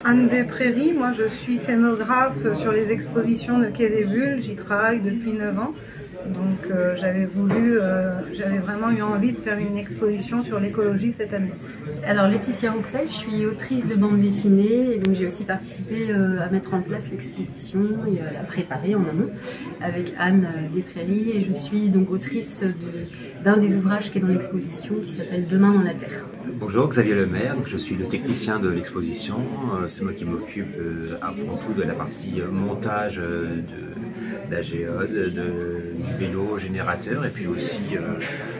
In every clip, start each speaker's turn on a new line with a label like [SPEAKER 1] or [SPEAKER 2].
[SPEAKER 1] Anne des Prairies, moi je suis scénographe sur les expositions de Quai des Bulles, j'y travaille depuis 9 ans. Donc j'avais vraiment eu envie de faire une exposition sur l'écologie cette année.
[SPEAKER 2] Alors Laetitia Rouxel, je suis autrice de bande dessinée et donc j'ai aussi participé à mettre en place l'exposition et à la préparer en amont avec Anne des Prairies, et je suis donc autrice d'un des ouvrages qui est dans l'exposition qui s'appelle Demain dans la Terre.
[SPEAKER 3] Bonjour, Xavier Lemaire, je suis le technicien de l'exposition. C'est moi qui m'occupe avant tout de la partie montage de la géode, du vélo générateur, et puis aussi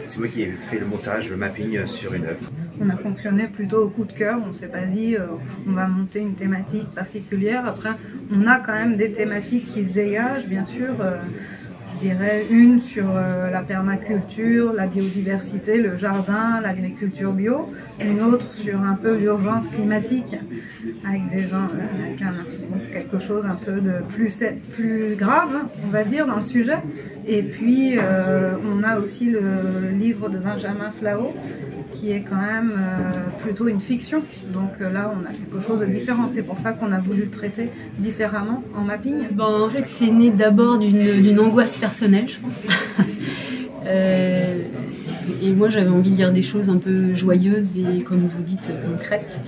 [SPEAKER 3] c'est moi qui ai fait le montage, le mapping sur une œuvre.
[SPEAKER 1] On a fonctionné plutôt au coup de cœur, on ne s'est pas dit on va monter une thématique particulière. Après, on a quand même des thématiques qui se dégagent, bien sûr. Je dirais une sur la permaculture, la biodiversité, le jardin, l'agriculture bio, une autre sur un peu l'urgence climatique, avec quelque chose un peu de plus grave, on va dire, dans le sujet. Et puis on a aussi le livre de Benjamin Flao, qui est quand même plutôt une fiction. Donc là, on a quelque chose de différent. C'est pour ça qu'on a voulu le traiter différemment en mapping.
[SPEAKER 2] Bon, en fait, c'est né d'abord d'une angoisse personnelle, je pense. Et moi, j'avais envie de dire des choses un peu joyeuses et, comme vous dites, concrètes.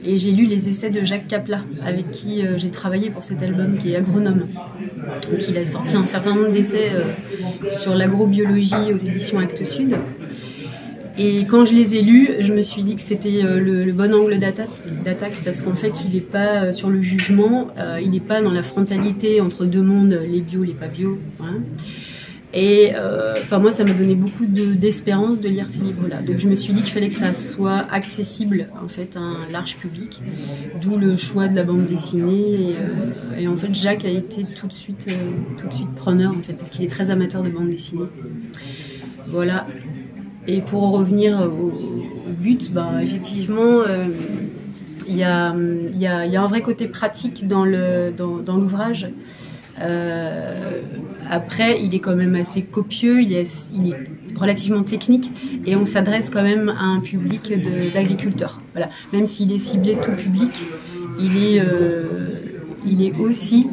[SPEAKER 2] Et j'ai lu les essais de Jacques Kapla, avec qui j'ai travaillé pour cet album, qui est agronome. Donc, il a sorti un certain nombre d'essais sur l'agrobiologie aux éditions Actes Sud. Et quand je les ai lus, je me suis dit que c'était le bon angle d'attaque, parce qu'en fait, il n'est pas sur le jugement, il n'est pas dans la frontalité entre deux mondes, les bio, les pas bio. Hein. Et moi, ça m'a donné beaucoup d'espérance de lire ces livres-là. Donc je me suis dit qu'il fallait que ça soit accessible en fait à un large public, d'où le choix de la bande dessinée. Et en fait, Jacques a été tout de suite preneur, en fait, parce qu'il est très amateur de bande dessinée. Voilà. Et pour en revenir au but, effectivement, il y a un vrai côté pratique dans l'ouvrage. Après, il est quand même assez copieux, il est relativement technique, et on s'adresse quand même à un public d'agriculteurs. Voilà. Même s'il est ciblé tout public, il est aussi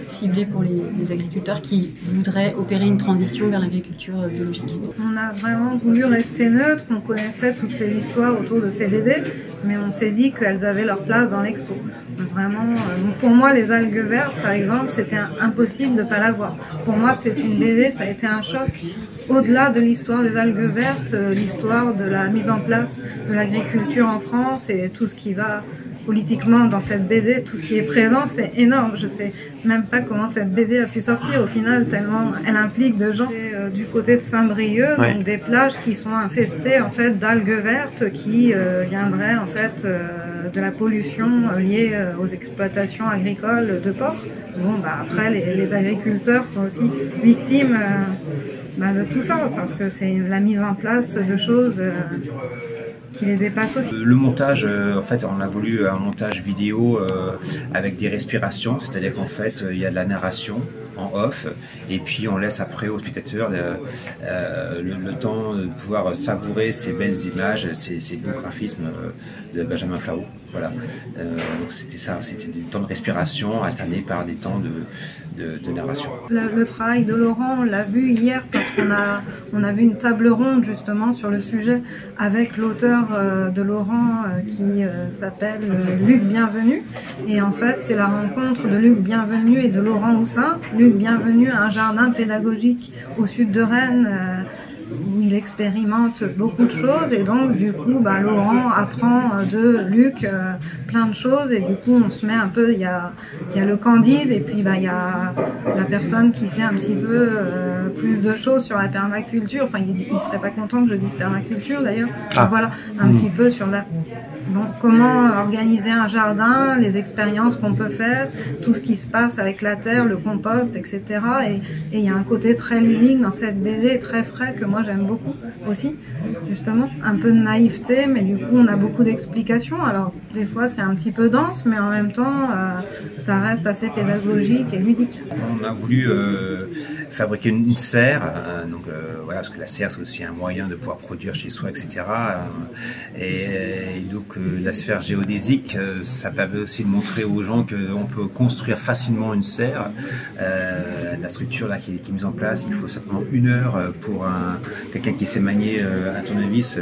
[SPEAKER 2] ciblé pour les agriculteurs qui voudraient opérer une transition vers l'agriculture biologique.
[SPEAKER 1] On a vraiment voulu rester neutre, on connaissait toutes ces histoires autour de ces BD, mais on s'est dit qu'elles avaient leur place dans l'expo. Vraiment, pour moi, les algues vertes, par exemple, c'était impossible de ne pas la voir. Pour moi, c'est une BD, ça a été un choc. Au-delà de l'histoire des algues vertes, l'histoire de la mise en place de l'agriculture en France et tout ce qui va politiquement dans cette BD, tout ce qui est présent, c'est énorme. Je sais même pas comment cette BD a pu sortir au final, tellement elle implique de gens. Du côté de Saint-Brieuc, ouais. Donc des plages qui sont infestées en fait d'algues vertes qui viendraient en fait de la pollution liée aux exploitations agricoles de porc. Bon, après les agriculteurs sont aussi victimes de tout ça, parce que c'est la mise en place de choses qui les dépassent aussi.
[SPEAKER 3] Le montage, en fait, on a voulu un montage vidéo avec des respirations, c'est-à-dire qu'en fait, il y a de la narration en off, et puis on laisse après au spectateur le temps de pouvoir savourer ces belles images, ces beaux graphismes de Benjamin Flao. Voilà. Donc c'était ça, c'était des temps de respiration alternés par des temps de narration.
[SPEAKER 1] Le travail de Laurent, on l'a vu hier parce qu'on a vu une table ronde justement sur le sujet avec l'auteur de Laurent qui s'appelle Luc Bienvenu, et en fait c'est la rencontre de Luc Bienvenu et de Laurent Houssin. Luc Bienvenu a un jardin pédagogique au sud de Rennes où il expérimente beaucoup de choses, et donc du coup Laurent apprend de Luc plein de choses, et du coup on se met un peu, il y a le Candide, et puis il y a la personne qui sait un petit peu plus de choses sur la permaculture. Enfin, il serait pas content que je dise permaculture d'ailleurs. Voilà, un petit peu sur comment organiser un jardin, les expériences qu'on peut faire, tout ce qui se passe avec la terre, le compost, etc. Et il y a un côté très ludique dans cette BD, très frais, que moi j'aime beaucoup aussi, justement. Un peu de naïveté, mais du coup on a beaucoup d'explications. Alors des fois c'est un petit peu dense, mais en même temps, ça reste assez pédagogique et ludique.
[SPEAKER 3] On a voulu fabriquer une serre, donc voilà, parce que la serre c'est aussi un moyen de pouvoir produire chez soi, etc. Et donc la sphère géodésique, ça permet aussi de montrer aux gens qu'on peut construire facilement une serre. La structure là qui est mise en place, il faut simplement 1 heure pour quelqu'un qui sait manier un tournevis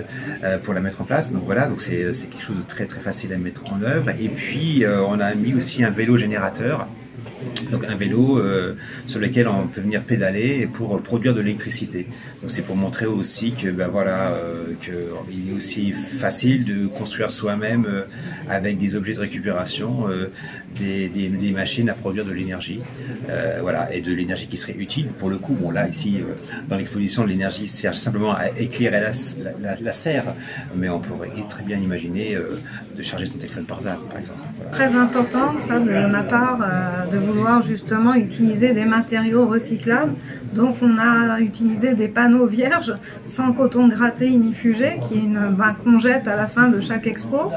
[SPEAKER 3] pour la mettre en place. Donc voilà, donc c'est quelque chose de très très facile à mettre en œuvre. Et puis on a mis aussi un vélo générateur. Donc un vélo sur lequel on peut venir pédaler pour produire de l'électricité. Donc c'est pour montrer aussi que qu'il est aussi facile de construire soi-même avec des objets de récupération des machines à produire de l'énergie. Voilà, et de l'énergie qui serait utile pour le coup. Bon là ici dans l'exposition l'énergie sert simplement à éclairer la serre, mais on pourrait très bien imaginer de charger son téléphone portable par exemple. Voilà.
[SPEAKER 1] Très important ça de ma part de vouloir justement utiliser des matériaux recyclables. Donc on a utilisé des panneaux vierges sans coton gratté inifugé qu'on jette à la fin de chaque expo.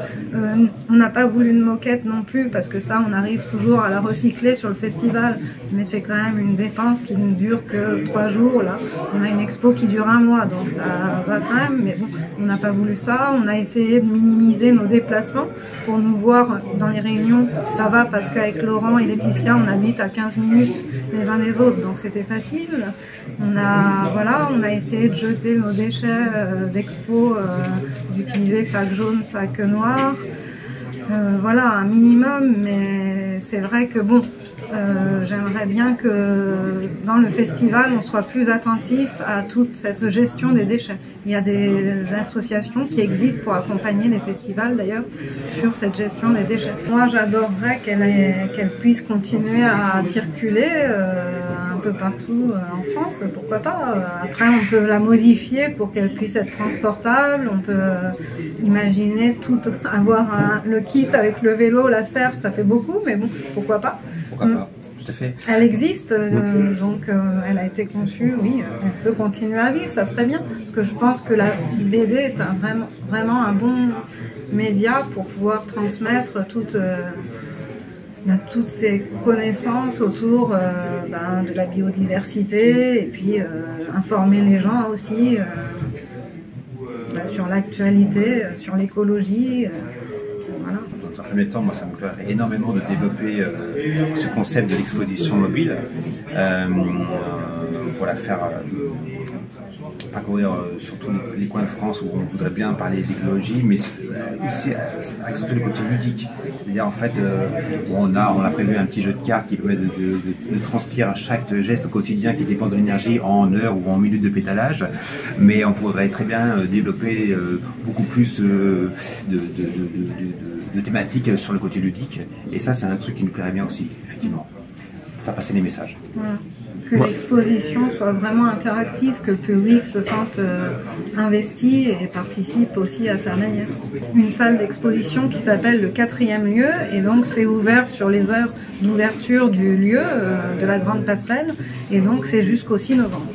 [SPEAKER 1] On n'a pas voulu une moquette non plus parce que ça on arrive toujours à la recycler sur le festival, mais c'est quand même une dépense qui ne dure que 3 jours. Là on a une expo qui dure 1 mois, donc ça va quand même, mais bon, on n'a pas voulu ça. On a essayé de minimiser nos déplacements pour nous voir dans les réunions. Ça va parce qu'avec Laurent et Laetitia on habite à 15 minutes les uns des autres, donc c'était facile. On a essayé de jeter nos déchets d'expo, d'utiliser sac jaune, sac noir, voilà, un minimum, mais c'est vrai que bon, j'aimerais bien que dans le festival on soit plus attentif à toute cette gestion des déchets. Il y a des associations qui existent pour accompagner les festivals d'ailleurs sur cette gestion des déchets. Moi j'adorerais qu'elle puisse continuer à circuler un peu partout en France, pourquoi pas. Après on peut la modifier pour qu'elle puisse être transportable, on peut imaginer avoir le kit avec le vélo, la serre, ça fait beaucoup, mais bon, pourquoi pas.
[SPEAKER 3] Pourquoi pas, tout à fait.
[SPEAKER 1] Elle existe, donc elle a été conçue, oui, elle peut continuer à vivre, ça serait bien. Parce que je pense que la BD est vraiment un bon média pour pouvoir transmettre toutes ces connaissances autour de la biodiversité et puis informer les gens aussi sur l'actualité, sur l'écologie. Voilà.
[SPEAKER 3] Dans un premier temps, moi, ça me plairait énormément de développer ce concept de l'exposition mobile pour la faire parcourir surtout les coins de France où on voudrait bien parler d'écologie, mais aussi accentuer le côté ludique. C'est-à-dire en fait, on a prévu un petit jeu de cartes qui permet de transcrire chaque geste au quotidien qui dépense de l'énergie en heures ou en minutes de pédalage, mais on pourrait très bien développer beaucoup plus de thématiques sur le côté ludique, et ça c'est un truc qui nous plairait bien aussi, effectivement, pour faire passer les messages.
[SPEAKER 1] Voilà. Que l'exposition soit vraiment interactive, que le public se sente investi et participe aussi à sa manière. Une salle d'exposition qui s'appelle le 4e lieu, et donc c'est ouvert sur les heures d'ouverture du lieu de la Grande Passerelle, et donc c'est jusqu'au 6 novembre.